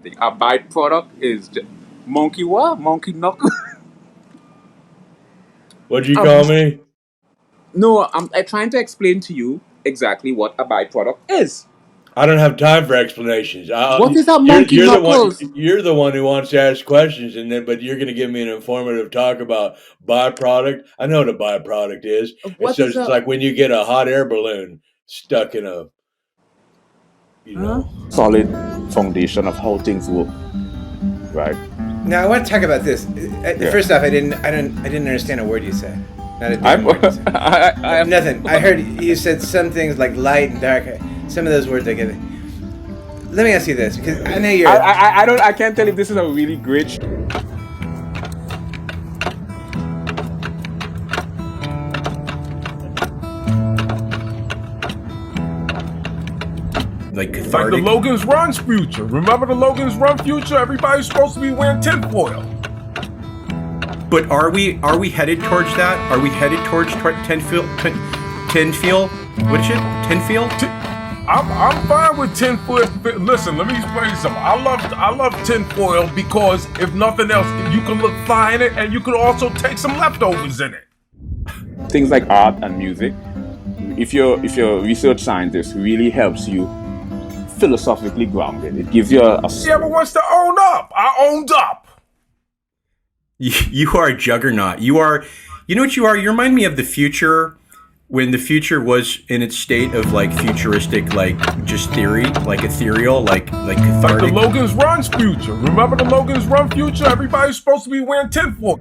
A byproduct is monkey what? Monkey knuckle? What'd you call me? No, I'm trying to explain to you exactly what a byproduct is. I don't have time for explanations. What is that monkey knuckles? You're the one who wants to ask questions, but you're going to give me an informative talk about byproduct. I know what a byproduct is. It's like when you get a hot air balloon stuck in a, solid foundation of how things work, right? Now I want to talk about this. First off, I didn't understand a word you said. Not a damn word you said. I Nothing. I heard you said some things like light and dark. Some of those words I get. Let me ask you this, because I know you're. I can't tell if this is a really great. Like the Logan's Run future. Remember the Logan's Run future? Everybody's supposed to be wearing tinfoil. But are we headed towards that? Are we headed towards tinfoil? What is it? Tinfoil? I'm fine with tinfoil. Listen, let me explain something. I love tinfoil because if nothing else, you can look fly in it, and you can also take some leftovers in it. Things like art and music, if you're a research scientist, really helps you philosophically grounded. It gives you She ever wants to own up. I owned up. You are a juggernaut. You know what you are? You remind me of the future, when the future was in its state of like futuristic, like just theory, like ethereal, like cathartic. Like the Logan's Run future. Remember the Logan's Run future? Everybody's supposed to be wearing tinfoil.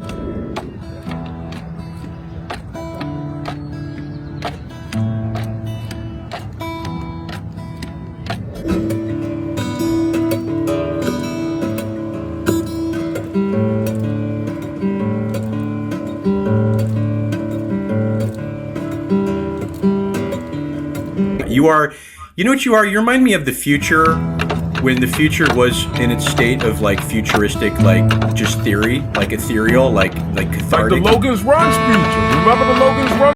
You know what you are? You remind me of the future, when the future was in its state of like futuristic, like just theory, like ethereal, like cathartic. Like the Logan's Run future. Remember the Logan's Run